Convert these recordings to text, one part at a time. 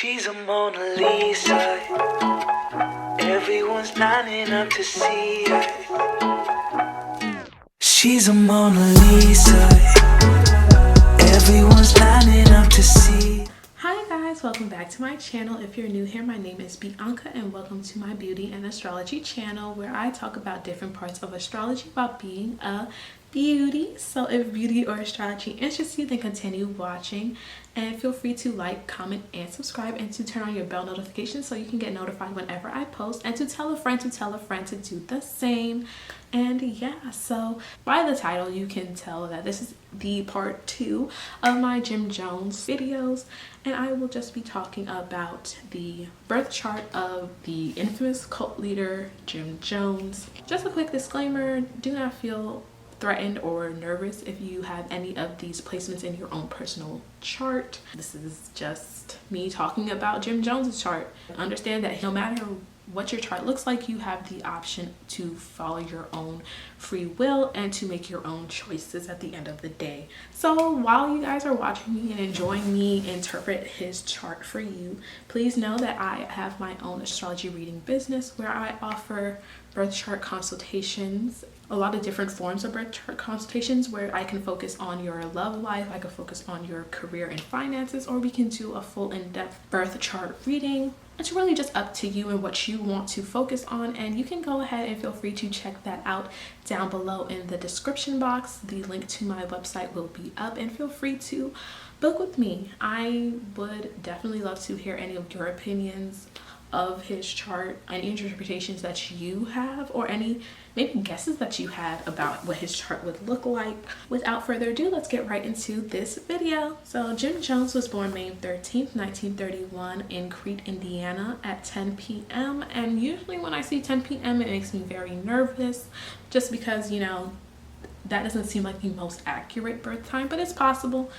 She's a Mona Lisa. Everyone's lining up to see her. She's a Mona Lisa. Everyone's lining up to see. Hi guys, welcome back to my channel. If you're new here, my name is Bianca and welcome to my beauty and astrology channel where I talk about different parts of astrology about being a beauty. So if beauty or astrology interests you, then continue watching and feel free to like, comment, and subscribe, and to turn on your bell notifications so you can get notified whenever I post, and to tell a friend to do the same. And yeah, so by the title you can tell that this is the part 2 of my Jim Jones videos, and I will just be talking about the birth chart of the infamous cult leader Jim Jones. Just a quick disclaimer, do not feel threatened or nervous if you have any of these placements in your own personal chart. This is just me talking about Jim Jones's chart. Understand that no matter what your chart looks like, you have the option to follow your own free will and to make your own choices at the end of the day. So while you guys are watching me and enjoying me interpret his chart for you, please know that I have my own astrology reading business where I offer birth chart consultations, a lot of different forms of birth chart consultations where I can focus on your love life, I can focus on your career and finances, or we can do a full in-depth birth chart reading. It's really just up to you and what you want to focus on, and you can go ahead and feel free to check that out down below in the description box. The link to my website will be up, and feel free to book with me. I would definitely love to hear any of your opinions of his chart, any interpretations that you have, or any maybe guesses that you had about what his chart would look like. Without further ado, let's get right into this video. So Jim Jones was born May 13th, 1931 in Crete, Indiana at 10 p.m. and usually when I see 10 p.m. it makes me very nervous, just because, you know, that doesn't seem like the most accurate birth time, but it's possible.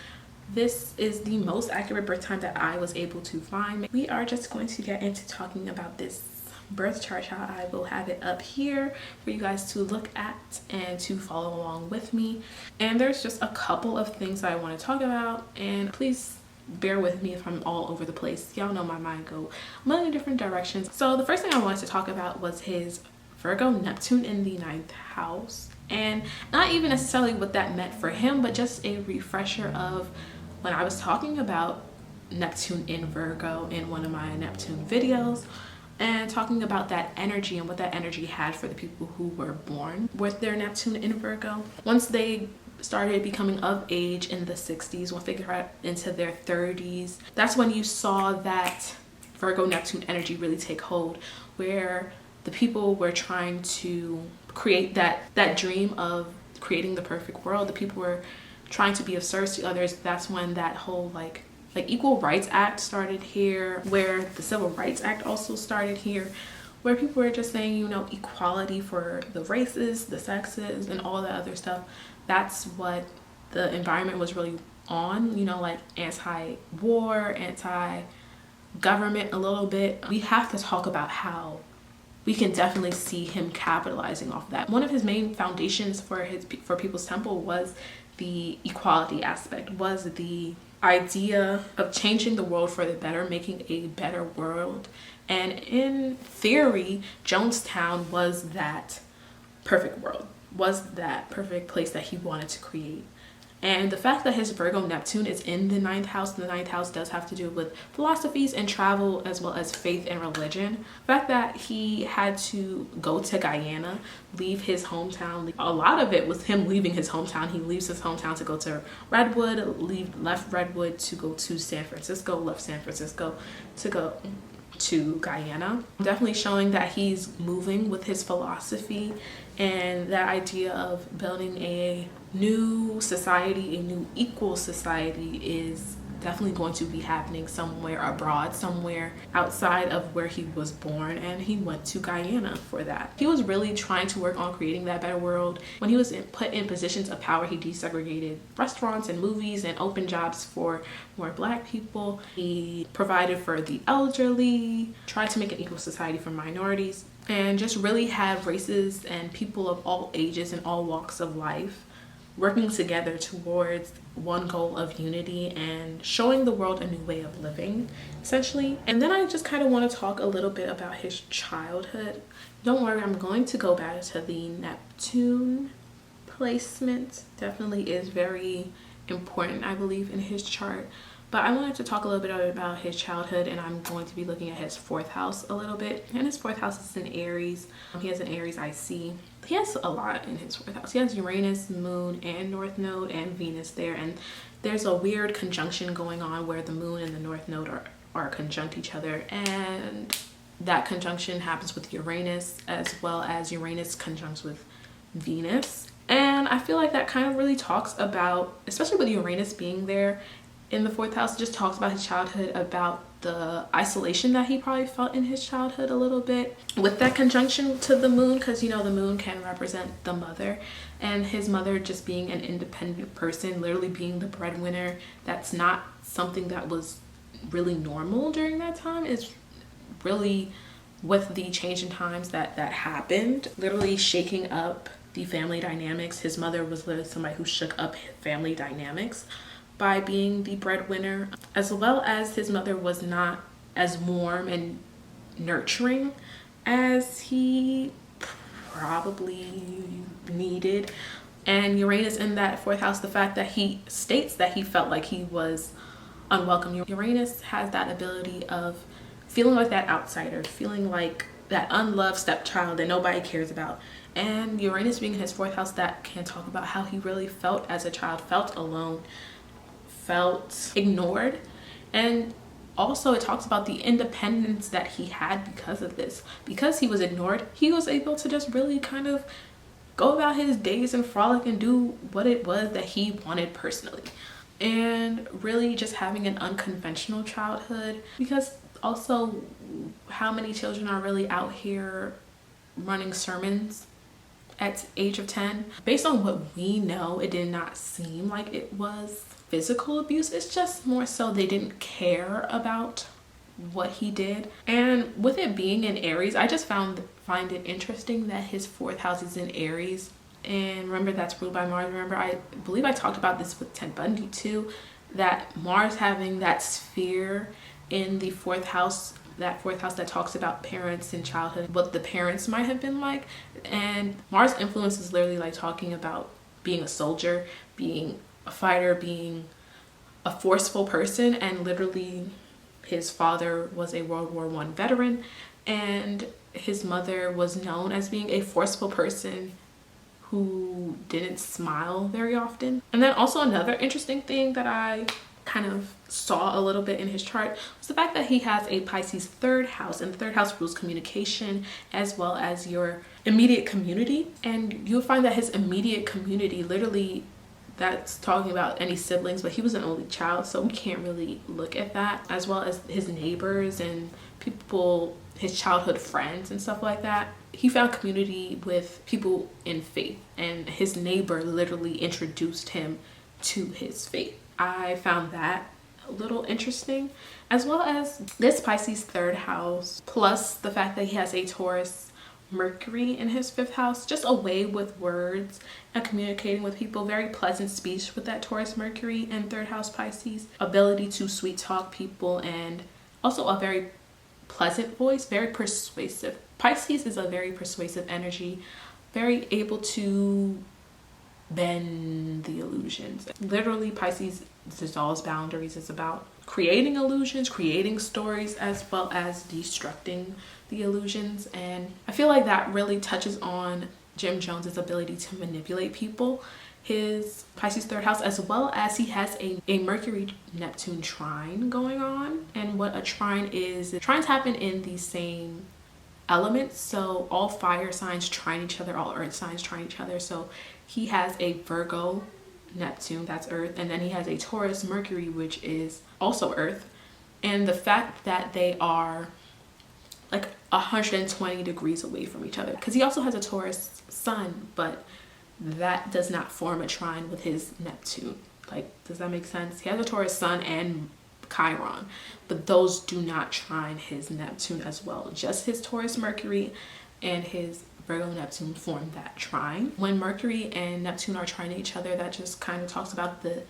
This is the most accurate birth time that I was able to find. We are just going to get into talking about this birth chart. I will have it up here for you guys to look at and to follow along with me. And there's just a couple of things that I want to talk about, and please bear with me if I'm all over the place. Y'all know my mind go a million different directions. So the first thing I wanted to talk about was his Virgo Neptune in the 9th house, and not even necessarily what that meant for him, but just a refresher of when I was talking about Neptune in Virgo in one of my Neptune videos, and talking about that energy and what that energy had for the people who were born with their Neptune in Virgo. Once they started becoming of age in the 60s, once they got into their 30s, that's when you saw that Virgo Neptune energy really take hold, where the people were trying to create that dream of creating the perfect world. The people were trying to be of service to others. That's when that whole like Equal Rights Act started here, where the Civil Rights Act also started here, where people were just saying, you know, equality for the races, the sexes, and all that other stuff. That's what the environment was really on, you know, like anti-war, anti-government a little bit. We have to talk about how we can definitely see him capitalizing off that. One of his main foundations for People's Temple was the equality aspect, was the idea of changing the world for the better, making a better world. And in theory, Jonestown was that perfect world, was that perfect place that he wanted to create. And the fact that his Virgo Neptune is in the 9th house, the 9th house does have to do with philosophies and travel, as well as faith and religion. The fact that he had to go to Guyana, leave his hometown, a lot of it was him leaving his hometown. He leaves his hometown to go to Redwood, left Redwood to go to San Francisco, left San Francisco to go to Guyana. Definitely showing that he's moving with his philosophy, and that idea of building a new society, a new equal society, is definitely going to be happening somewhere abroad, somewhere outside of where he was born, and he went to Guyana for that. He was really trying to work on creating that better world. When he was put in positions of power, he desegregated restaurants and movies and opened jobs for more Black people. He provided for the elderly, tried to make an equal society for minorities, and just really had races and people of all ages and all walks of life working together towards one goal of unity and showing the world a new way of living, essentially. And then I just kind of want to talk a little bit about his childhood. Don't worry, I'm going to go back to the Neptune placement. Definitely is very important, I believe, in his chart. But I wanted to talk a little bit about his childhood, and I'm going to be looking at his 4th house a little bit. And his 4th house is in Aries. He has an Aries IC. He has a lot in his 4th house. He has Uranus, Moon, and North Node, and Venus there. And there's a weird conjunction going on where the Moon and the North Node are conjunct each other. And that conjunction happens with Uranus, as well as Uranus conjuncts with Venus. And I feel like that kind of really talks about, especially with Uranus being there in the 4th house, just talks about his childhood, about the isolation that he probably felt in his childhood a little bit with that conjunction to the Moon, because you know the Moon can represent the mother, and his mother just being an independent person, literally being the breadwinner. That's not something that was really normal during that time. Is really, with the change in times that happened, literally shaking up the family dynamics. His mother was literally somebody who shook up family dynamics by being the breadwinner, as well as his mother was not as warm and nurturing as he probably needed. And Uranus in that 4th house, the fact that he states that he felt like he was unwelcome. Uranus has that ability of feeling like that outsider, feeling like that unloved stepchild that nobody cares about. And Uranus being in his 4th house, that can talk about how he really felt as a child, felt alone, felt ignored. And also it talks about the independence that he had because of this. Because he was ignored, he was able to just really kind of go about his days and frolic and do what it was that he wanted personally. And really just having an unconventional childhood, because also how many children are really out here running sermons at age of 10? Based on what we know, it did not seem like it was physical abuse. It's just more so they didn't care about what he did. And with it being in Aries, I just find it interesting that his 4th house is in Aries. And remember, that's ruled by Mars. Remember, I believe I talked about this with Ted Bundy too, that Mars having that sphere in the 4th house, that 4th house that talks about parents and childhood, what the parents might have been like. And Mars influence is literally like talking about being a soldier, being a fighter, being a forceful person. And literally his father was a World War I veteran, and his mother was known as being a forceful person who didn't smile very often. And then also another interesting thing that I kind of saw a little bit in his chart was the fact that he has a Pisces 3rd house, and the 3rd house rules communication as well as your immediate community. And you'll find that his immediate community, literally that's talking about any siblings, but he was an only child, so we can't really look at that, as well as his neighbors and people, his childhood friends and stuff like that. He found community with people in faith, and his neighbor literally introduced him to his faith. I found that a little interesting, as well as this Pisces 3rd house, plus the fact that he has a Taurus Mercury in his 5th house, just a way with words and communicating with people. Very pleasant speech with that Taurus Mercury and 3rd house Pisces, ability to sweet talk people, and also a very pleasant voice, very persuasive. Pisces is a very persuasive energy, very able to bend the illusions. Literally, Pisces dissolves boundaries. It's about creating illusions, creating stories, as well as destructing the illusions. And I feel like that really touches on Jim Jones's ability to manipulate people. His Pisces 3rd house, as well as he has a Mercury Neptune trine going on. And what a trine is, trines happen in the same elements, so all fire signs trine each other, all earth signs trine each other. So he has a Virgo Neptune, that's earth, and then he has a Taurus Mercury, which is also earth. And the fact that they are like 120 degrees away from each other, because he also has a Taurus sun, but that does not form a trine with his Neptune. Like, does that make sense? He has a Taurus sun and Chiron, but those do not trine his Neptune as well. Just his Taurus Mercury and his Virgo and Neptune form that trine. When Mercury and Neptune are trining each other, that just kind of talks about the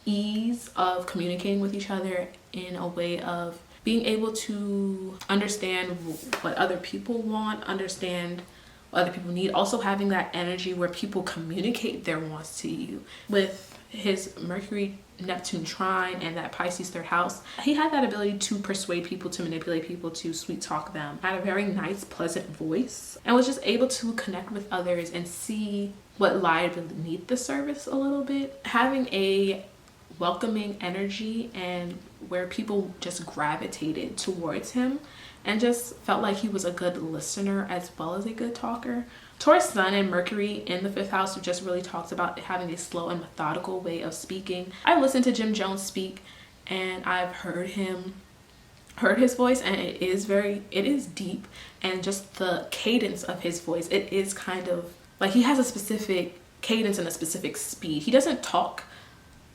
ease of communicating with each other in a way of being able to understand what other people want, understand what other people need. Also having that energy where people communicate their wants to you. With his Mercury Neptune trine and that Pisces third house, he had that ability to persuade people, to manipulate people, to sweet talk them. Had a very nice, pleasant voice, and was just able to connect with others and see what lied beneath the surface a little bit. Having a welcoming energy and where people just gravitated towards him and just felt like he was a good listener as well as a good talker. Taurus Sun and Mercury in the 5th house just really talks about having a slow and methodical way of speaking. I listened to Jim Jones speak and I've heard his voice, and it is deep, and just the cadence of his voice, it is kind of like he has a specific cadence and a specific speed. He doesn't talk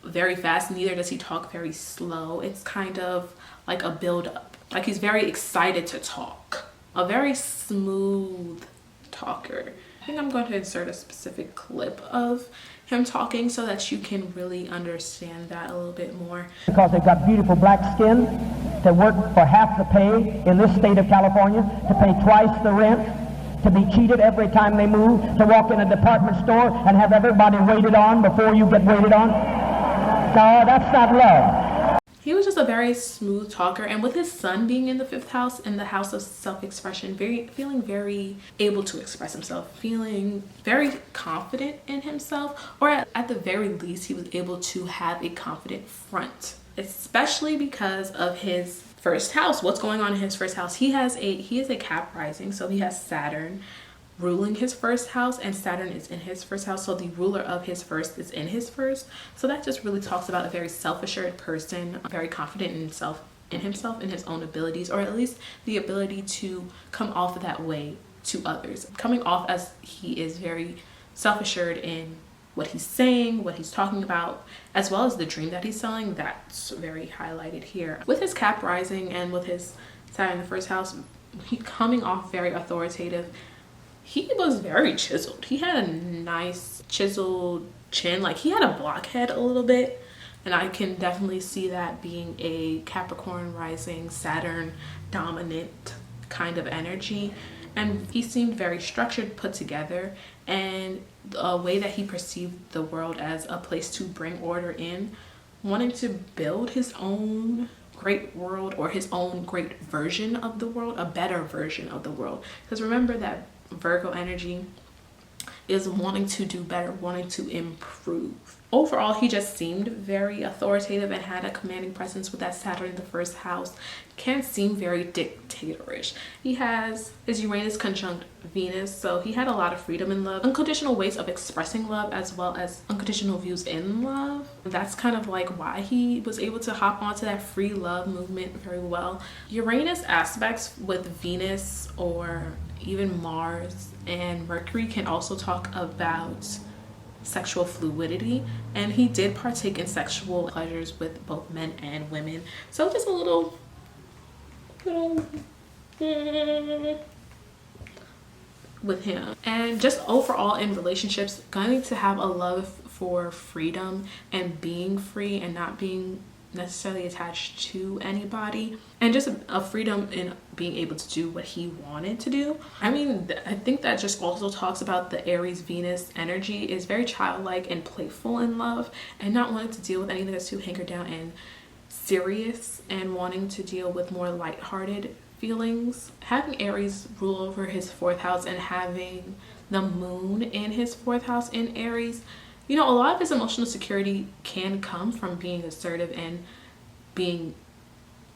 very fast, neither does he talk very slow. It's kind of like a build up, like he's very excited to talk, a very smooth talker. I think I'm going to insert a specific clip of him talking so that you can really understand that a little bit more. Because they've got beautiful black skin, to work for half the pay in this state of California, to pay twice the rent, to be cheated every time they move, to walk in a department store and have everybody waited on before you get waited on. No, that's not love. He was just a very smooth talker, and with his sun being in the 5th house, in the house of self-expression, feeling very able to express himself, feeling very confident in himself, or at the very least he was able to have a confident front, especially because of his 1st house. What's going on in his 1st house? He is a Cap rising, so he has Saturn ruling his 1st house, and Saturn is in his 1st house, so the ruler of his 1st is in his 1st. So that just really talks about a very self-assured person, very confident in himself, in his own abilities, or at least the ability to come off that way to others, coming off as he is very self-assured in what he's saying, what he's talking about, as well as the dream that he's selling. That's very highlighted here. With his Cap rising and with his Saturn in the 1st house, he coming off very authoritative. He was very chiseled. He had a nice chiseled chin, like he had a blockhead a little bit, and I can definitely see that being a Capricorn rising, Saturn dominant kind of energy. And he seemed very structured, put together, and the way that he perceived the world as a place to bring order in, wanting to build his own great world, or his own great version of the world, a better version of the world. Because remember that Virgo energy is wanting to do better, wanting to improve. Overall, he just seemed very authoritative and had a commanding presence with that Saturn in the 1st house. Can seem very dictatorish. He has his Uranus conjunct Venus, so he had a lot of freedom in love, unconditional ways of expressing love, as well as unconditional views in love. That's kind of like why he was able to hop onto that free love movement very well. Uranus aspects with Venus or even Mars and Mercury can also talk about sexual fluidity, and he did partake in sexual pleasures with both men and women. So just a little with him. And just overall in relationships, going to have a love for freedom and being free and not being necessarily attached to anybody, and just a freedom in being able to do what he wanted to do. I mean, I think that just also talks about the Aries Venus energy is very childlike and playful in love, and not wanting to deal with anything that's too hankered down and serious, and wanting to deal with more lighthearted feelings. Having Aries rule over his 4th house and having the moon in his 4th house in Aries, you know, a lot of his emotional security can come from being assertive and being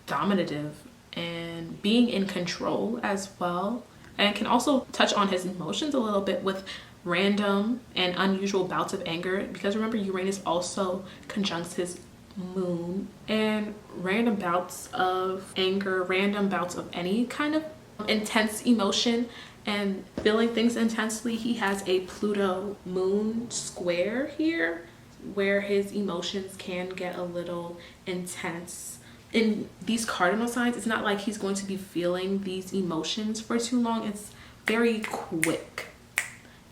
dominative and being in control as well, and can also touch on his emotions a little bit with random and unusual bouts of anger, because remember Uranus also conjuncts his moon, and random bouts of anger, random bouts of any kind of intense emotion and feeling things intensely. He has a Pluto moon square here where his emotions can get a little intense. In these cardinal signs, it's not like he's going to be feeling these emotions for too long. It's very quick,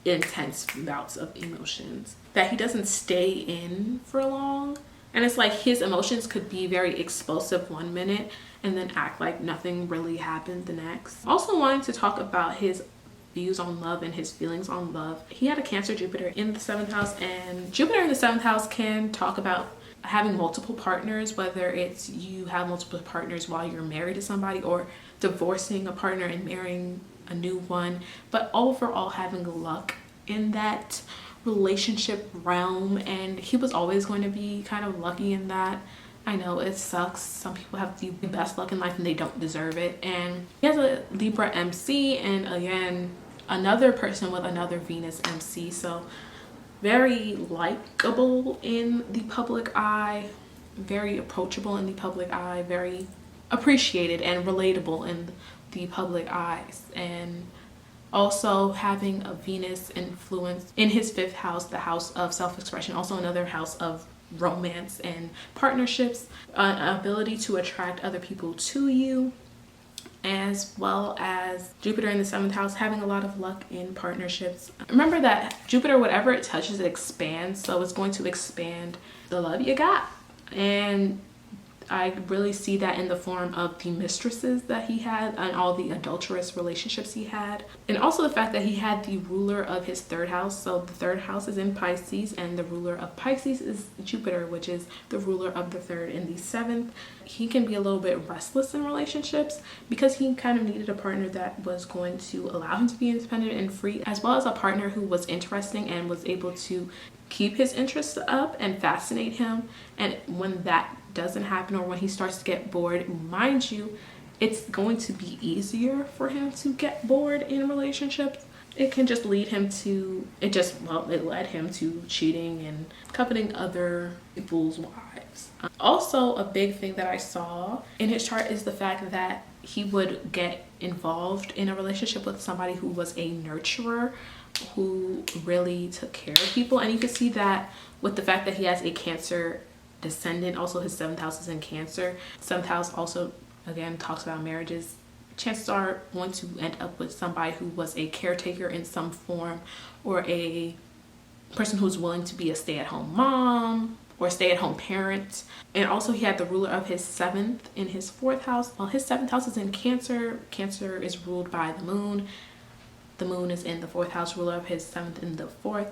intense bouts of emotions that he doesn't stay in for long. And it's like his emotions could be very explosive one minute and then act like nothing really happened the next. Also wanting to talk about his views on love and his feelings on love. He had a Cancer Jupiter in the 7th house, and Jupiter in the 7th house can talk about having multiple partners, whether it's you have multiple partners while you're married to somebody, or divorcing a partner and marrying a new one, but overall having luck in that relationship realm. And he was always going to be kind of lucky in that. I know it sucks. Some people have the best luck in life and they don't deserve it. And he has a Libra MC, and again, another person with another Venus MC. So very likable in the public eye, very approachable in the public eye, very appreciated and relatable in the public eyes. And also having a Venus influence in his 5th house, the house of self-expression, also another house of romance and partnerships, an ability to attract other people to you, as well as Jupiter in the 7th house, having a lot of luck in partnerships. Remember that Jupiter, whatever it touches, it expands. So it's going to expand the love you got. And I really see that in the form of the mistresses that he had and all the adulterous relationships he had. And also the fact that he had the ruler of his 3rd house. So the 3rd house is in Pisces, and the ruler of Pisces is Jupiter, which is the ruler of the 3rd and the 7th. He can be a little bit restless in relationships because he kind of needed a partner that was going to allow him to be independent and free, as well as a partner who was interesting and was able to keep his interests up and fascinate him. And when that doesn't happen, or when he starts to get bored, mind you, it's going to be easier for him to get bored in relationships. It can just lead him to, it led him to cheating and coveting other people's wives. Also, a big thing that I saw in his chart is the fact that he would get involved in a relationship with somebody who was a nurturer, who really took care of people. And you can see that with the fact that he has a Cancer descendant. Also his 7th house is in Cancer. 7th house also again talks about marriages. Chances are going to end up with somebody who was a caretaker in some form, or a person who's willing to be a stay-at-home mom or stay-at-home parent. And also he had the ruler of his 7th in his 4th house. Well, his 7th house is in Cancer. Cancer is ruled by the moon. The moon is in the 4th house, ruler of his 7th in the 4th.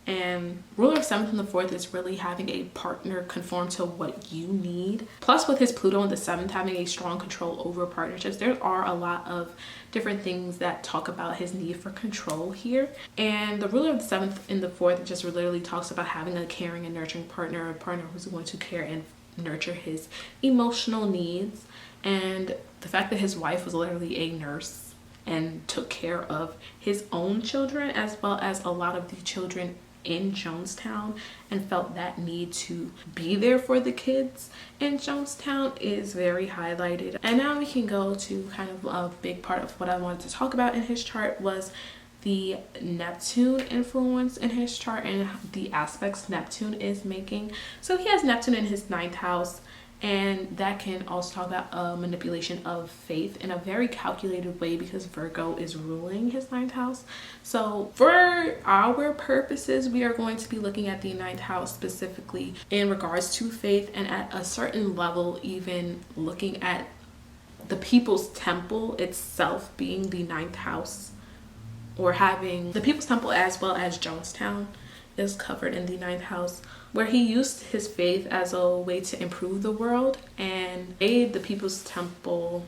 And ruler of 7th and the 4th is really having a partner conform to what you need. Plus with his Pluto in the 7th, having a strong control over partnerships. There are a lot of different things that talk about his need for control here. And the ruler of the 7th in the 4th just literally talks about having a caring and nurturing partner, a partner who's going to care and nurture his emotional needs. And the fact that his wife was literally a nurse and took care of his own children, as well as a lot of the children in Jonestown, and felt that need to be there for the kids in Jonestown, is very highlighted. And now we can go to kind of a big part of what I wanted to talk about in his chart, was the Neptune influence in his chart and the aspects Neptune is making. So he has Neptune in his 9th house, and that can also talk about manipulation of faith in a very calculated way, because Virgo is ruling his 9th house. So for our purposes, we are going to be looking at the 9th house specifically in regards to faith, and at a certain level even looking at the People's Temple itself being the 9th house, or having the People's Temple as well as Jonestown is covered in the 9th house, where he used his faith as a way to improve the world and made the People's Temple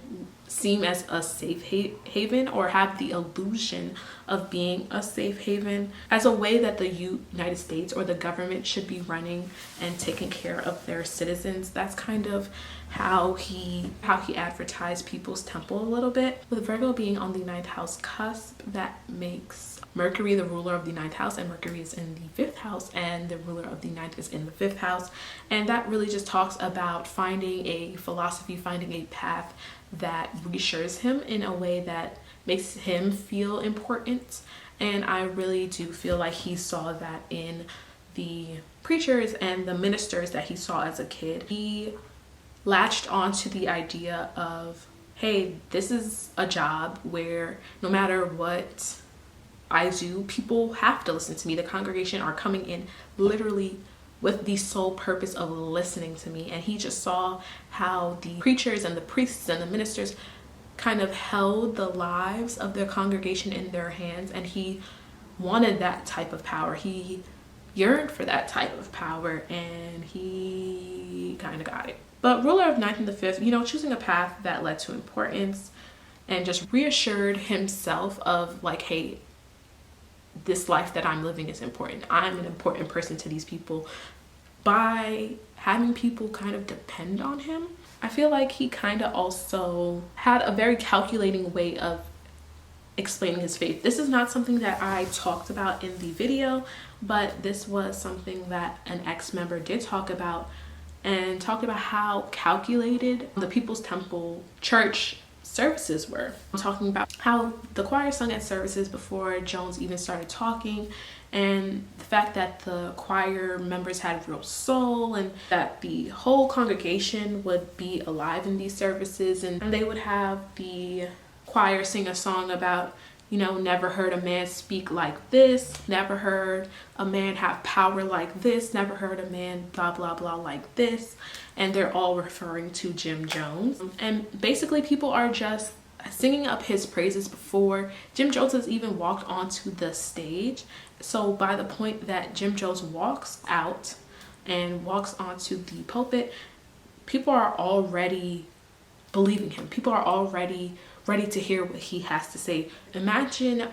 seem as a safe haven, or have the illusion of being a safe haven, as a way that the United States or the government should be running and taking care of their citizens. That's kind of how he advertised People's Temple a little bit. With Virgo being on the 9th house cusp, that makes Mercury the ruler of the 9th house, and Mercury is in the 5th house, and the ruler of the 9th is in the 5th house. And that really just talks about finding a philosophy, finding a path that reassures him in a way that makes him feel important. And I really do feel like he saw that in the preachers and the ministers that he saw as a kid. He latched onto the idea of hey, this is a job where no matter what I do, people have to listen to me. The congregation are coming in literally with the sole purpose of listening to me. And he just saw how the preachers and the priests and the ministers kind of held the lives of their congregation in their hands, and he wanted that type of power. He yearned for that type of power, and he kind of got it. But ruler of ninth and the fifth, you know, choosing a path that led to importance and just reassured himself of like, hey, this life that I'm living is important. I'm an important person to these people. By having people kind of depend on him, I feel like he kind of also had a very calculating way of explaining his faith. This is not something that I talked about in the video, but this was something that an ex-member did talk about, and talked about how calculated the People's Temple Church services were. I'm talking about how the choir sung at services before Jones even started talking, and the fact that the choir members had real soul, and that the whole congregation would be alive in these services, and they would have the choir sing a song about, you know, never heard a man speak like this, never heard a man have power like this, never heard a man blah blah blah like this, and they're all referring to Jim Jones. And basically people are just singing up his praises before Jim Jones has even walked onto the stage. So by the point that Jim Jones walks out and walks onto the pulpit, people are already believing him. People are already ready to hear what he has to say. Imagine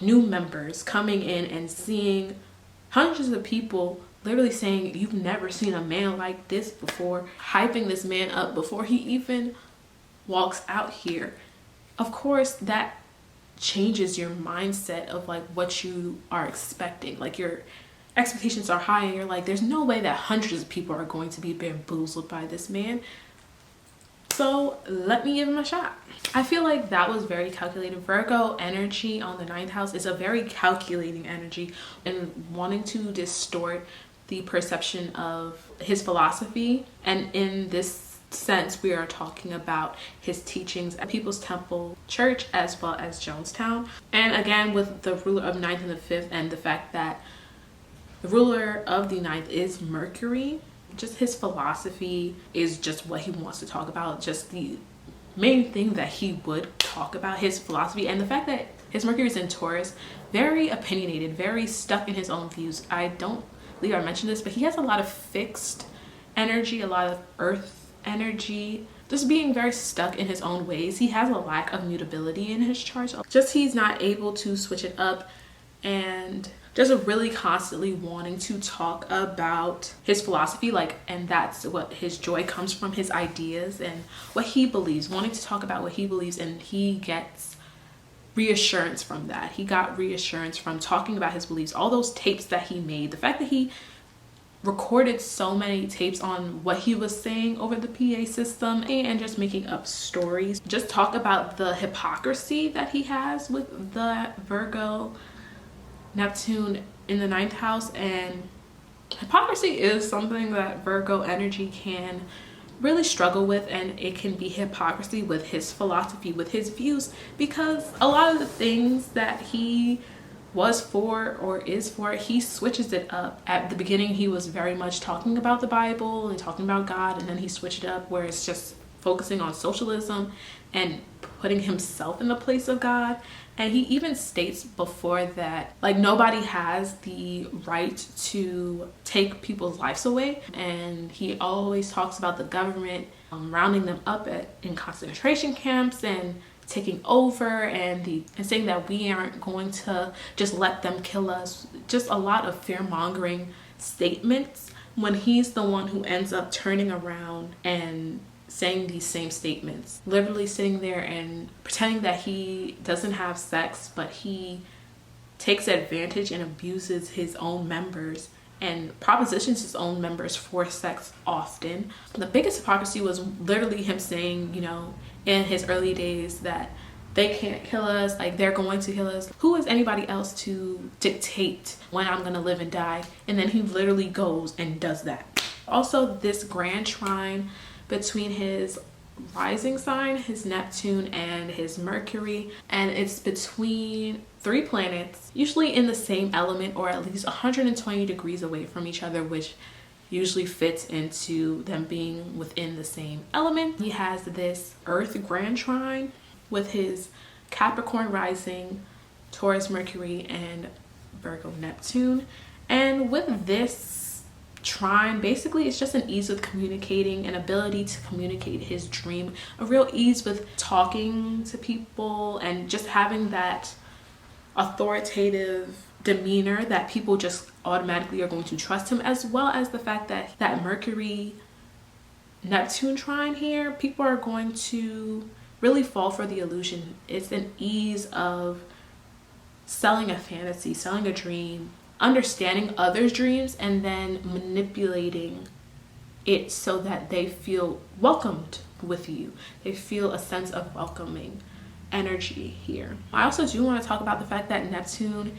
new members coming in and seeing hundreds of people literally saying, you've never seen a man like this before, hyping this man up before he even walks out here. Of course, that changes your mindset of like what you are expecting. Like your expectations are high and you're like, there's no way that hundreds of people are going to be bamboozled by this man. So let me give him a shot. I feel like that was very calculated. Virgo energy on the ninth house is a very calculating energy, and wanting to distort the perception of his philosophy. And in this sense, we are talking about his teachings at People's Temple Church as well as Jonestown. And again, with the ruler of ninth and the fifth, and the fact that the ruler of the ninth is Mercury, just his philosophy is just what he wants to talk about. Just the main thing that he would talk about, his philosophy. And the fact that his Mercury is in Taurus, very opinionated, very stuck in his own views. I don't believe I mentioned this, but he has a lot of fixed energy, a lot of earth energy, just being very stuck in his own ways. He has a lack of mutability in his chart. Just he's not able to switch it up, and just really constantly wanting to talk about his philosophy, like, and that's what his joy comes from, his ideas and what he believes, wanting to talk about what he believes, and he gets reassurance from that. He got reassurance from talking about his beliefs, all those tapes that he made, the fact that he recorded so many tapes on what he was saying over the PA system, and just making up stories. Just talk about the hypocrisy that he has with the Virgo Neptune in the ninth house. And hypocrisy is something that Virgo energy can really struggle with, and it can be hypocrisy with his philosophy, with his views, because a lot of the things that he was for or is for, he switches it up. At the beginning he was very much talking about the Bible and talking about God, and then he switched it up where it's just focusing on socialism and putting himself in the place of God. And he even states before that, like, nobody has the right to take people's lives away. And he always talks about the government rounding them up in concentration camps and taking over, and saying that we aren't going to just let them kill us. Just a lot of fear-mongering statements, when he's the one who ends up turning around and saying these same statements, literally sitting there and pretending that he doesn't have sex, but he takes advantage and abuses his own members and propositions his own members for sex often. The biggest hypocrisy was literally him saying, you know, in his early days that they can't kill us, like they're going to kill us. Who is anybody else to dictate when I'm gonna live and die? And then he literally goes and does that. Also, this grand trine between his rising sign, his Neptune, and his Mercury, and it's between 3 planets, usually in the same element or at least 120 degrees away from each other, which usually fits into them being within the same element. He has this Earth grand trine with his Capricorn rising, Taurus Mercury, and Virgo Neptune. And with this trine, basically it's just an ease with communicating, an ability to communicate his dream, a real ease with talking to people, and just having that authoritative demeanor that people just automatically are going to trust him, as well as the fact that that Mercury Neptune trine here, people are going to really fall for the illusion. It's an ease of selling a fantasy, selling a dream, understanding others' dreams, and then manipulating it so that they feel welcomed with you. They feel a sense of welcoming energy here. I also do want to talk about the fact that Neptune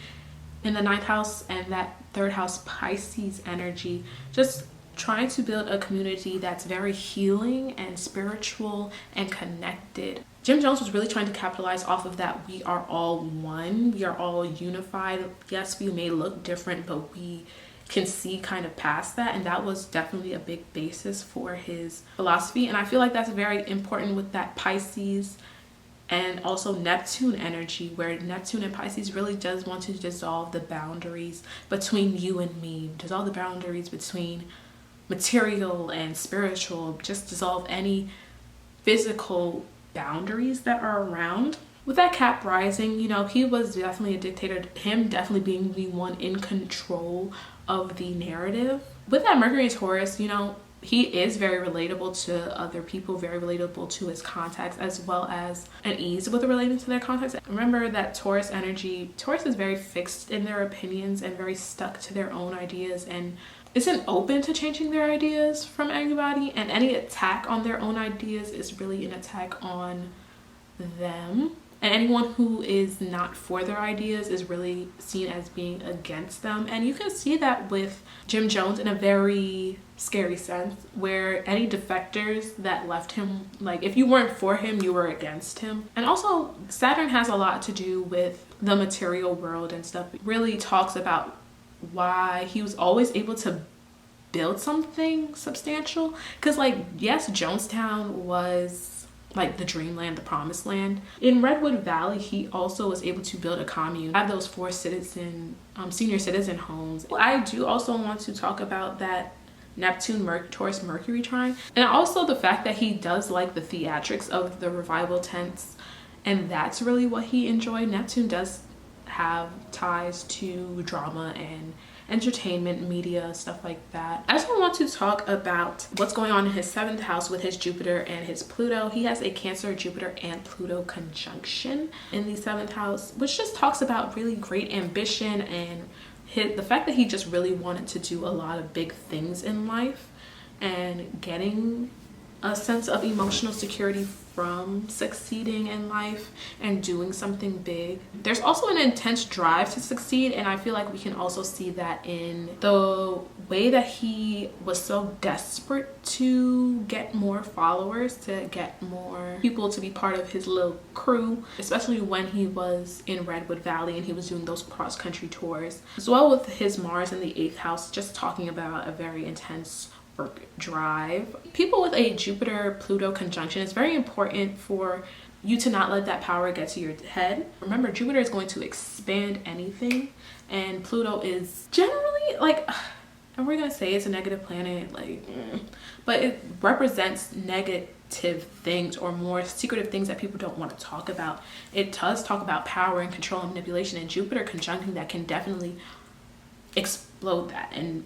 in the 9th house and that 3rd house Pisces energy, just trying to build a community that's very healing and spiritual and connected. Jim Jones was really trying to capitalize off of that. We are all one. We are all unified. Yes, we may look different, but we can see kind of past that. And that was definitely a big basis for his philosophy. And I feel like that's very important with that Pisces and also Neptune energy, where Neptune and Pisces really does want to dissolve the boundaries between you and me, dissolve the boundaries between material and spiritual, just dissolve any physical boundaries that are around. With that Cap rising, you know, he was definitely a dictator, him definitely being the one in control of the narrative. With that Mercury and Taurus, you know, he is very relatable to other people, very relatable to his contacts, as well as an ease with relating to their contacts. Remember that Taurus energy, Taurus is very fixed in their opinions and very stuck to their own ideas and isn't open to changing their ideas from anybody, and any attack on their own ideas is really an attack on them. And anyone who is not for their ideas is really seen as being against them. And you can see that with Jim Jones in a very scary sense, where any defectors that left him, like if you weren't for him, you were against him. And also Saturn has a lot to do with the material world and stuff. It really talks about why he was always able to build something substantial. Because like, yes, Jonestown was like the dreamland, the promised land. In Redwood Valley, he also was able to build a commune, have those 4 senior citizen homes. I do also want to talk about that Neptune Taurus Mercury trine, and also the fact that he does like the theatrics of the revival tents, and that's really what he enjoyed. Neptune does have ties to drama and entertainment, media, stuff like that. I also want to talk about what's going on in his 7th house with his Jupiter and his Pluto. He has a Cancer, Jupiter, and Pluto conjunction in the 7th house, which just talks about really great ambition and the fact that he just really wanted to do a lot of big things in life and getting a sense of emotional security from succeeding in life and doing something big. There's also an intense drive to succeed, and I feel like we can also see that in the way that he was so desperate to get more followers, to get more people to be part of his little crew, especially when he was in Redwood Valley and he was doing those cross-country tours. As well with his Mars in the 8th house, just talking about a very intense drive. People with a Jupiter Pluto conjunction, it's very important for you to not let that power get to your head. Remember, Jupiter is going to expand anything, and Pluto is generally like, and we're gonna say it's a negative planet, like, but it represents negative things or more secretive things that people don't want to talk about. It does talk about power and control and manipulation, and Jupiter conjuncting that can definitely explode that and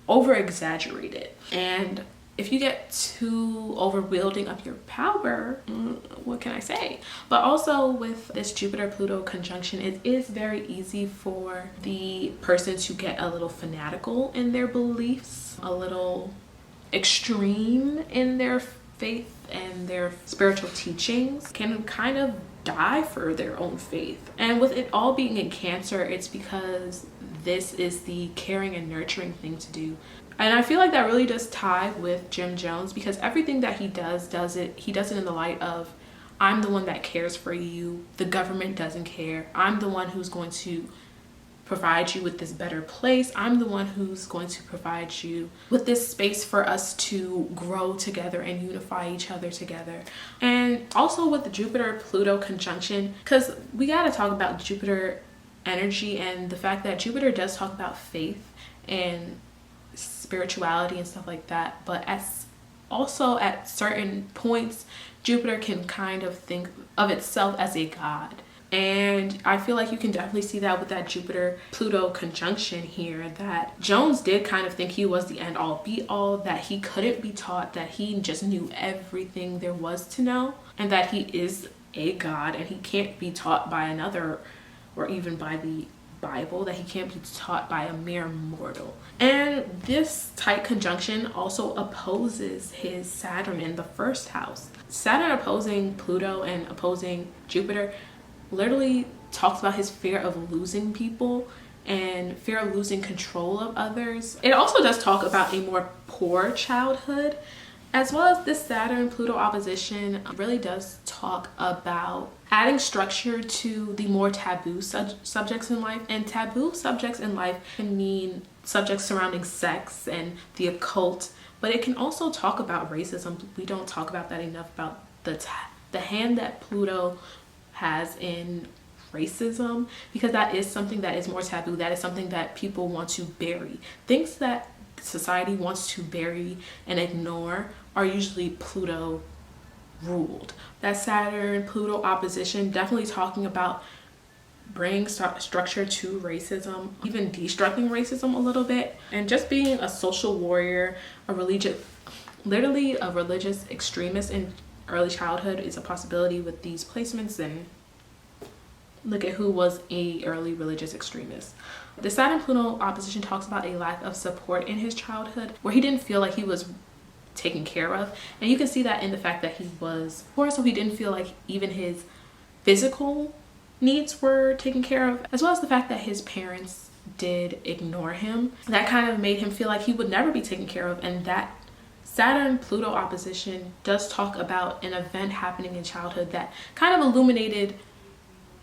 over exaggerate it. And if you get too over wielding of your power, what can I say? But also with this Jupiter Pluto conjunction, it is very easy for the person to get a little fanatical in their beliefs, a little extreme in their faith and their spiritual teachings, can kind of die for their own faith. And with it all being in Cancer, it's because this is the caring and nurturing thing to do. And I feel like that really does tie with Jim Jones, because everything that he does it in the light of, I'm the one that cares for you. The government doesn't care. I'm the one who's going to provide you with this better place. I'm the one who's going to provide you with this space for us to grow together and unify each other together. And also with the Jupiter-Pluto conjunction, because we got to talk about Jupiter energy and the fact that Jupiter does talk about faith and spirituality and stuff like that, but also at certain points Jupiter can kind of think of itself as a god. And I feel like you can definitely see that with that Jupiter-Pluto conjunction here, that Jones did kind of think he was the end all be all, that he couldn't be taught, that he just knew everything there was to know, and that he is a god and he can't be taught by another, or even by the Bible, that he can't be taught by a mere mortal. And this tight conjunction also opposes his Saturn in the first house. Saturn opposing Pluto and opposing Jupiter literally talks about his fear of losing people and fear of losing control of others. It also does talk about a more poor childhood, as well as this Saturn-Pluto opposition really does talk about adding structure to the more taboo subjects in life. And taboo subjects in life can mean subjects surrounding sex and the occult, but it can also talk about racism. We don't talk about that enough, about the hand that Pluto has in racism, because that is something that is more taboo. That is something that people want to bury. Things that society wants to bury and ignore are usually Pluto ruled. That Saturn-Pluto opposition definitely talking about bringing structure to racism, even destructing racism a little bit, and just being a social warrior, literally a religious extremist in early childhood is a possibility with these placements. And look at who was a early religious extremist. The Saturn-Pluto opposition talks about a lack of support in his childhood, where he didn't feel like he was taken care of. And you can see that in the fact that he was poor, so he didn't feel like even his physical needs were taken care of, as well as the fact that his parents did ignore him. That kind of made him feel like he would never be taken care of. And that Saturn-Pluto opposition does talk about an event happening in childhood that kind of illuminated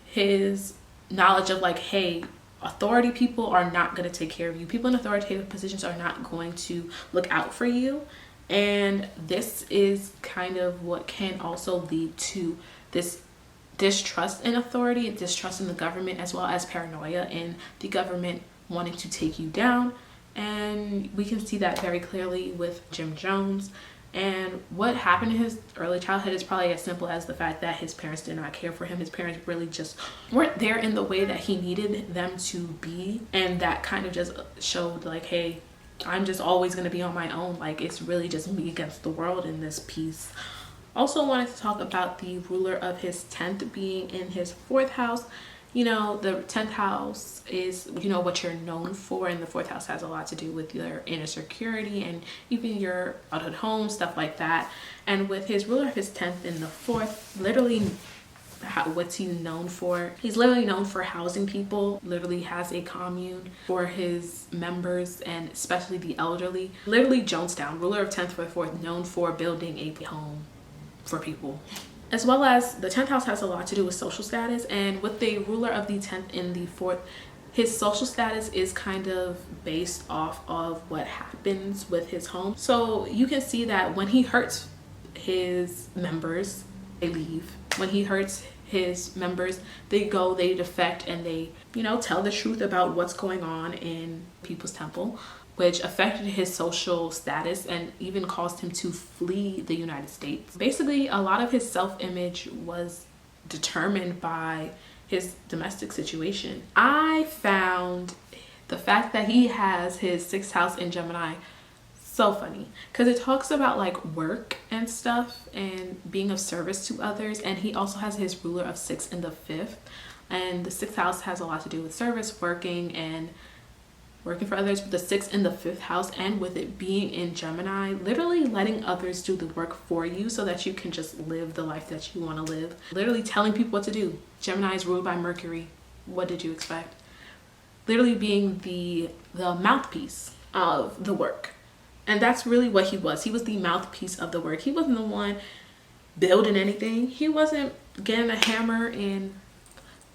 his knowledge of like, hey, authority people are not going to take care of you. People in authoritative positions are not going to look out for you. And this is kind of what can also lead to this distrust in authority, distrust in the government, as well as paranoia in the government wanting to take you down. And we can see that very clearly with Jim Jones. And what happened in his early childhood is probably as simple as the fact that his parents did not care for him. His parents really just weren't there in the way that he needed them to be. And that kind of just showed like, hey, I'm just always going to be on my own. Like, it's really just me against the world in this piece. Also wanted to talk about the ruler of his 10th being in his 4th house. You know, the 10th house is, you know, what you're known for, and the 4th house has a lot to do with your inner security and even your childhood home, stuff like that. And with his ruler of his 10th in the 4th, literally what's he known for? He's literally known for housing people, literally has a commune for his members and especially the elderly. Literally Jonestown, ruler of 10th for the 4th, known for building a home for people. As well as the 10th house has a lot to do with social status, and with the ruler of the 10th in the 4th, his social status is kind of based off of what happens with his home. So you can see that when he hurts his members, they leave. When he hurts his members, they go, they defect, and they, you know, tell the truth about what's going on in people's temple, which affected his social status and even caused him to flee the United States. Basically, a lot of his self-image was determined by his domestic situation. I found the fact that he has his 6th house in Gemini so funny, because it talks about like work and stuff and being of service to others, and he also has his ruler of 6 in the 5th, and the 6th house has a lot to do with service, working for others. With the 6th in the 5th house, and with it being in Gemini, literally letting others do the work for you so that you can just live the life that you want to live, literally telling people what to do. Gemini is ruled by Mercury. What did you expect? Literally being the mouthpiece of the work. And that's really what he was. He was the mouthpiece of the work. He wasn't the one building anything. He wasn't getting a hammer and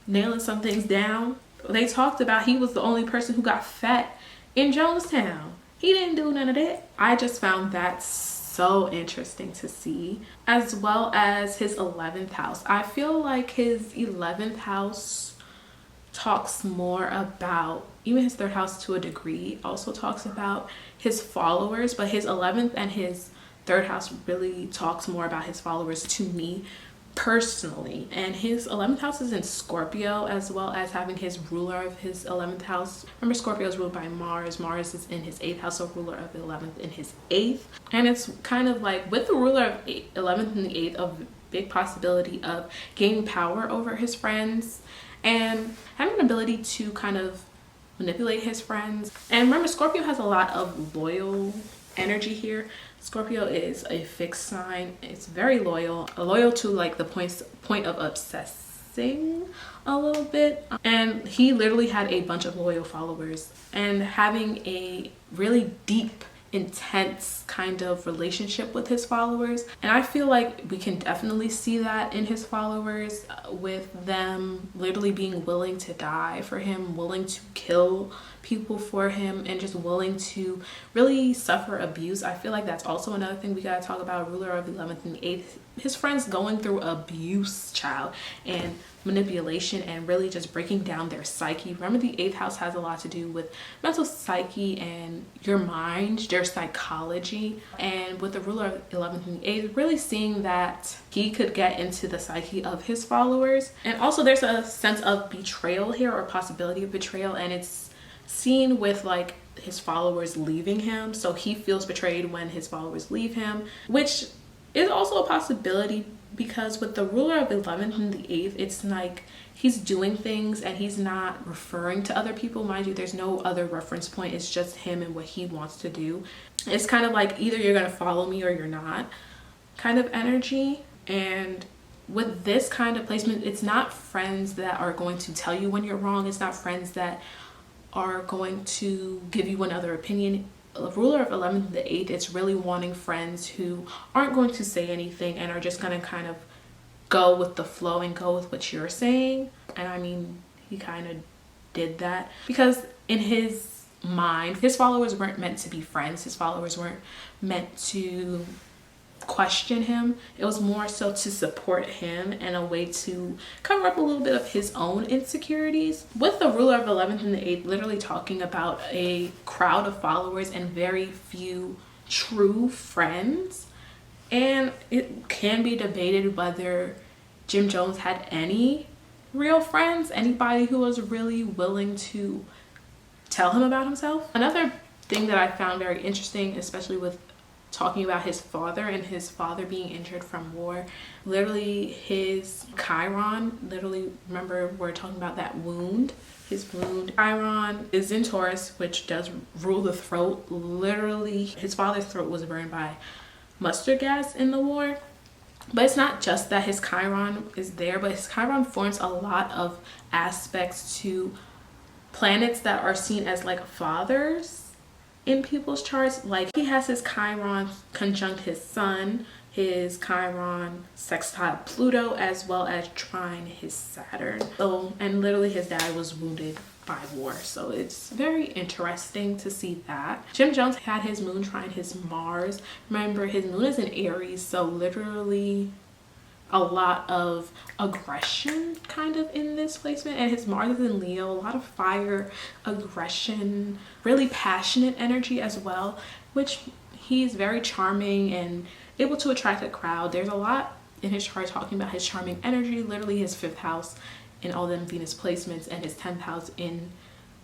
nailing some things down. They talked about he was the only person who got fat in Jonestown. He didn't do none of that. I just found that so interesting to see, as well as his 11th house. I feel like his 11th house talks more about, even his 3rd house to a degree also talks about his followers, but his 11th and his 3rd house really talks more about his followers to me personally. And his 11th house is in Scorpio, as well as having his ruler of his 11th house. Remember, Scorpio is ruled by Mars. Mars is in his 8th house, so ruler of the 11th in his 8th. And it's kind of like with the ruler of 11th and the 8th, a big possibility of gaining power over his friends and having an ability to kind of manipulate his friends. And remember, Scorpio has a lot of loyal energy here. Scorpio is a fixed sign. It's very loyal to like the point of obsessing a little bit. And he literally had a bunch of loyal followers and having a really deep, intense kind of relationship with his followers. And I feel like we can definitely see that in his followers, with them literally being willing to die for him, willing to kill people for him, and just willing to really suffer abuse. I feel like that's also another thing we got to talk about. Ruler of 11th and 8th, his friends going through abuse, child, and manipulation, and really just breaking down their psyche. Remember, the 8th house has a lot to do with mental psyche and your mind, your psychology. And with the ruler of 11th and 8th, really seeing that he could get into the psyche of his followers. And also there's a sense of betrayal here, or possibility of betrayal, and it's seen with like his followers leaving him. So he feels betrayed when his followers leave him, which is also a possibility, because with the ruler of 11th and the 8th, it's like he's doing things and he's not referring to other people. Mind you, there's no other reference point. It's just him and what he wants to do. It's kind of like either you're going to follow me or you're not kind of energy. And with this kind of placement, it's not friends that are going to tell you when you're wrong. It's not friends that are going to give you another opinion. A ruler of 11th and the 8th, it's really wanting friends who aren't going to say anything and are just going to kind of go with the flow and go with what you're saying. And I mean, he kind of did that, because in his mind, his followers weren't meant to be friends. His followers weren't meant to question him. It was more so to support him and a way to cover up a little bit of his own insecurities. With the ruler of 11th and the 8th, literally talking about a crowd of followers and very few true friends. And it can be debated whether Jim Jones had any real friends, anybody who was really willing to tell him about himself. Another thing that I found very interesting, especially with talking about his father and his father being injured from war, literally his Chiron, literally, remember we're talking about that wound, his wound. Chiron is in Taurus, which does rule the throat. Literally his father's throat was burned by mustard gas in the war. But it's not just that his Chiron is there, but his Chiron forms a lot of aspects to planets that are seen as like fathers in people's charts. Like he has his Chiron conjunct his sun, his Chiron sextile Pluto, as well as trine his Saturn. So, and literally his dad was wounded by war, so it's very interesting to see that. Jim Jones had his moon trine his Mars. Remember, his moon is in Aries, so literally a lot of aggression kind of in this placement. And his Mars is in Leo, a lot of fire, aggression, really passionate energy as well, which he's very charming and able to attract a crowd. There's a lot in his chart talking about his charming energy. Literally his 5th house in all them Venus placements and his 10th house in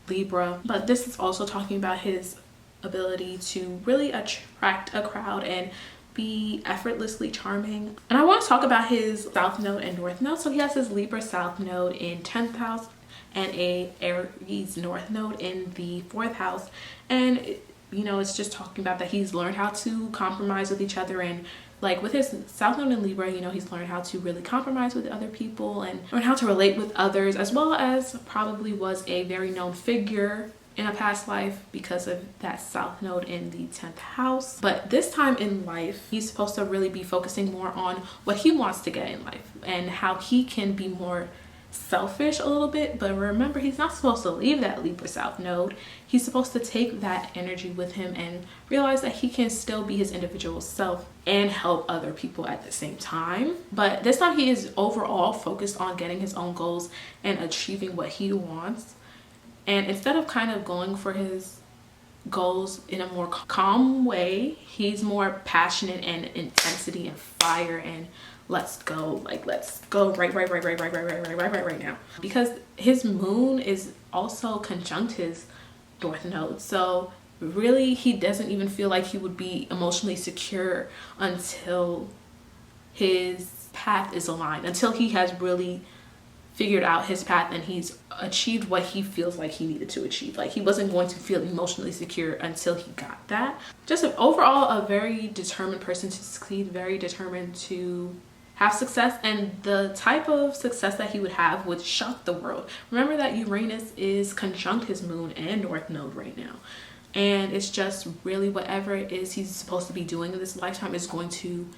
Libra. But this is also talking about his ability to really attract a crowd and be effortlessly charming. And I want to talk about his south node and north node. So he has his Libra south node in 10th house and a Aries north node in the 4th house. And you know, it's just talking about that he's learned how to compromise with each other, and like with his south node in Libra, you know, he's learned how to really compromise with other people and learn how to relate with others, as well as probably was a very known figure in a past life because of that south node in the 10th house. But this time in life, he's supposed to really be focusing more on what he wants to get in life and how he can be more selfish a little bit. But remember, he's not supposed to leave that Libra south node. He's supposed to take that energy with him and realize that he can still be his individual self and help other people at the same time. But this time he is overall focused on getting his own goals and achieving what he wants. And instead of kind of going for his goals in a more calm way, he's more passionate and intensity and fire and let's go right now. Because his moon is also conjunct his north node. So really he doesn't even feel like he would be emotionally secure until his path is aligned, until he has really figured out his path and he's achieved what he feels like he needed to achieve. Like he wasn't going to feel emotionally secure until he got that. Just overall a very determined person to succeed, very determined to have success, and the type of success that he would have would shock the world. Remember that Uranus is conjunct his moon and north node right now, and it's just really whatever it is he's supposed to be doing in this lifetime is going to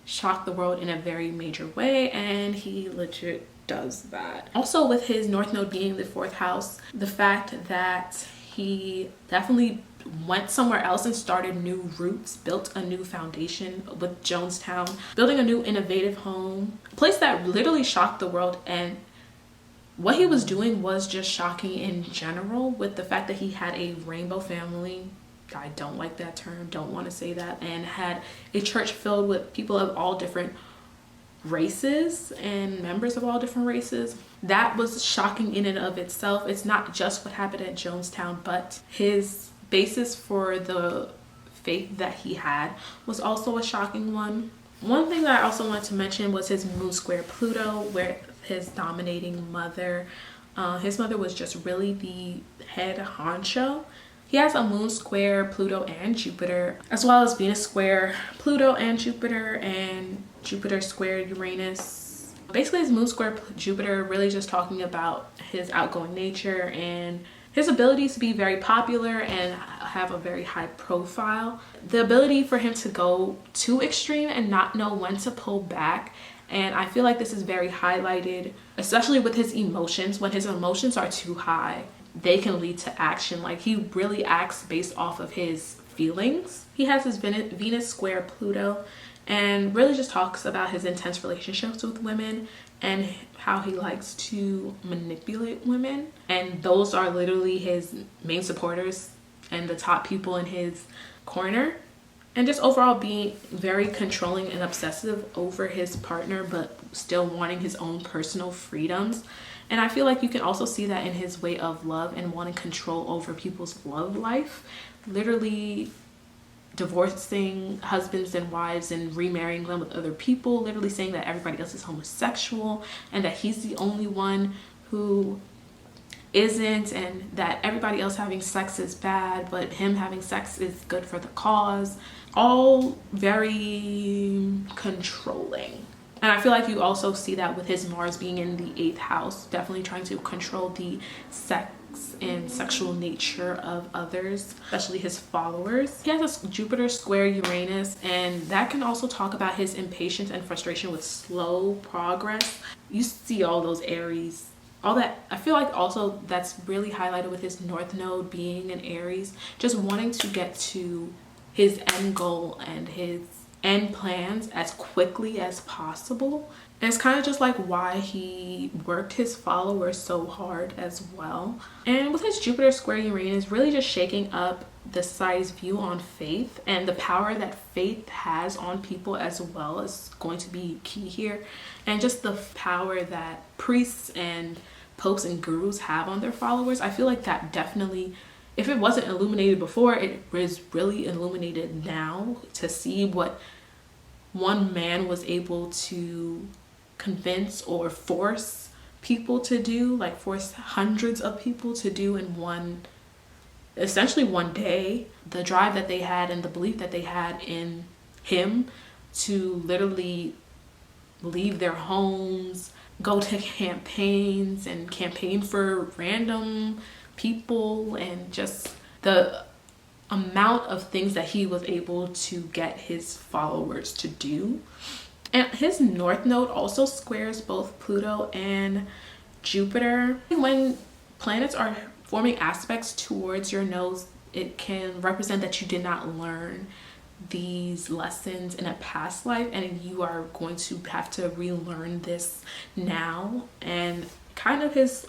shock the world in a very major way, and he legit does that. Also, with his north node being the 4th house, the fact that he definitely went somewhere else and started new roots, built a new foundation with Jonestown, building a new innovative home, a place that literally shocked the world. And what he was doing was just shocking in general, with the fact that he had a rainbow family. I don't like that term, don't want to say that, and had a church filled with people of all different races and members of all different races. That was shocking in and of itself. It's not just what happened at Jonestown, but his basis for the faith that he had was also a shocking one. One thing that I also wanted to mention was his moon square Pluto, where his dominating mother, his mother was just really the head honcho. He has a moon square Pluto and Jupiter, as well as Venus square Pluto and Jupiter square Uranus. Basically his moon square Jupiter really just talking about his outgoing nature and his abilities to be very popular and have a very high profile. The ability for him to go too extreme and not know when to pull back. And I feel like this is very highlighted, especially with his emotions. When his emotions are too high, they can lead to action. Like he really acts based off of his feelings. He has his Venus square Pluto and really just talks about his intense relationships with women and how he likes to manipulate women. And those are literally his main supporters and the top people in his corner. And just overall being very controlling and obsessive over his partner, but still wanting his own personal freedoms. And I feel like you can also see that in his way of love and wanting control over people's love life. Literally divorcing husbands and wives and remarrying them with other people, literally saying that everybody else is homosexual and that he's the only one who isn't, and that everybody else having sex is bad but him having sex is good for the cause. All very controlling. And I feel like you also see that with his Mars being in the 8th house, definitely trying to control the sex and sexual nature of others, especially his followers. He has a Jupiter square Uranus, and that can also talk about his impatience and frustration with slow progress. You see all those Aries, all that. I feel like also that's really highlighted with his north node being in Aries, just wanting to get to his end goal and his end plans as quickly as possible. And it's kind of just like why he worked his followers so hard as well. And with his Jupiter square Uranus, really just shaking up the society's view on faith, and the power that faith has on people as well is going to be key here. And just the power that priests and popes and gurus have on their followers. I feel like that definitely, if it wasn't illuminated before, it is really illuminated now to see what one man was able to convince or force people to do, like force hundreds of people to do in essentially one day. The drive that they had and the belief that they had in him to literally leave their homes, go to campaigns and campaign for random people and just the amount of things that he was able to get his followers to do. And his north node also squares both Pluto and Jupiter. When planets are forming aspects towards your nodes, it can represent that you did not learn these lessons in a past life, and you are going to have to relearn this now. And kind of his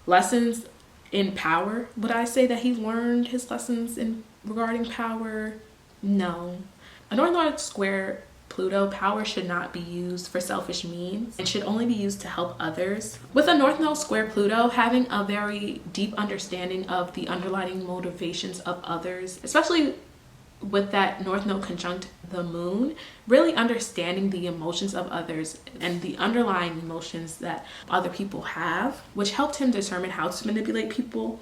lessons in power, would I say that he learned his lessons in regarding power? No. A north node square Pluto, power should not be used for selfish means. It should only be used to help others. With a north node square Pluto, having a very deep understanding of the underlying motivations of others, especially with that north node conjunct the moon, really understanding the emotions of others and the underlying emotions that other people have, which helped him determine how to manipulate people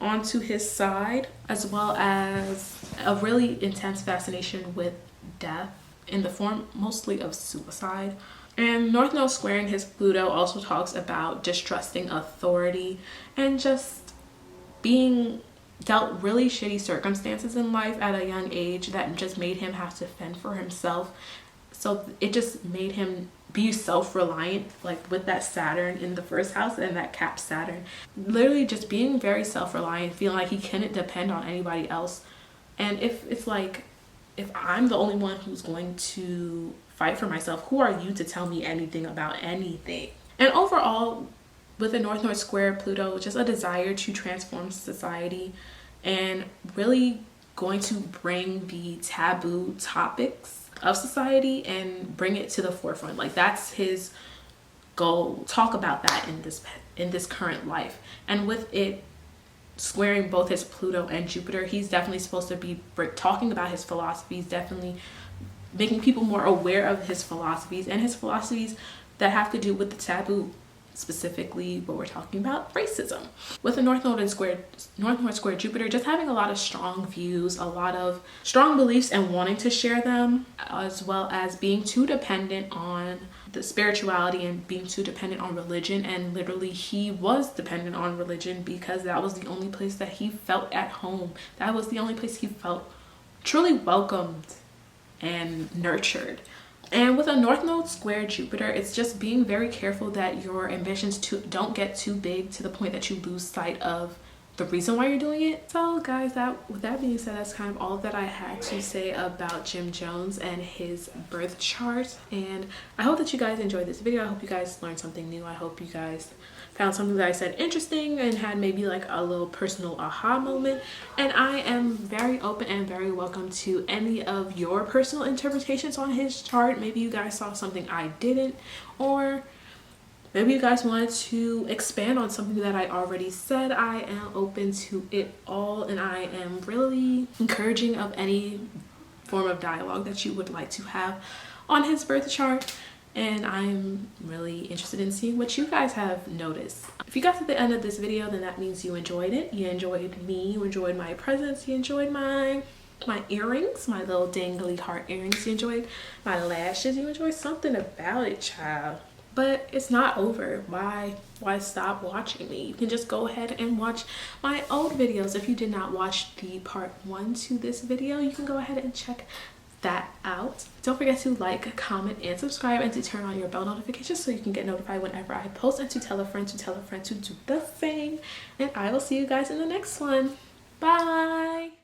onto his side, as well as a really intense fascination with death in the form mostly of suicide. And north node squaring his Pluto also talks about distrusting authority and just being dealt really shitty circumstances in life at a young age that just made him have to fend for himself. So it just made him be self-reliant, like with that Saturn in the first house and that cap Saturn. Literally just being very self-reliant, feeling like he couldn't depend on anybody else. And if it's like, if I'm the only one who's going to fight for myself, who are you to tell me anything about anything? And overall, with the north node square Pluto, just a desire to transform society and really going to bring the taboo topics of society and bring it to the forefront. Like, that's his goal. Talk about that in this current life. And with it squaring both his Pluto and Jupiter, he's definitely supposed to be talking about his philosophies, definitely making people more aware of his philosophies and his philosophies that have to do with the taboo, specifically what we're talking about, racism. With the north node square Jupiter, just having a lot of strong views, a lot of strong beliefs and wanting to share them, as well as being too dependent on the spirituality and being too dependent on religion. And literally he was dependent on religion because that was the only place that he felt at home. That was the only place he felt truly welcomed and nurtured. And with a north node square Jupiter, it's just being very careful that your ambitions don't get too big to the point that you lose sight of the reason why you're doing it. So guys, with that being said, that's kind of all that I had to say about Jim Jones and his birth chart. And I hope that you guys enjoyed this video. I hope you guys learned something new. I hope you guys found something that I said interesting and had maybe like a little personal aha moment. And I am very open and very welcome to any of your personal interpretations on his chart. Maybe you guys saw something I didn't, or maybe you guys wanted to expand on something that I already said. I am open to it all, and I am really encouraging of any form of dialogue that you would like to have on his birth chart. And I'm really interested in seeing what you guys have noticed. If you got to the end of this video, then that means you enjoyed it. You enjoyed me, you enjoyed my presence, you enjoyed my earrings, my little dangly heart earrings, you enjoyed my lashes, you enjoyed something about it, child. But it's not over. Why stop watching me? You can just go ahead and watch my old videos. If you did not watch the part 1 to this video, you can go ahead and check that out. Don't forget to like, comment, and subscribe, and to turn on your bell notifications so you can get notified whenever I post, and to tell a friend to do the same. And I will see you guys in the next one. Bye.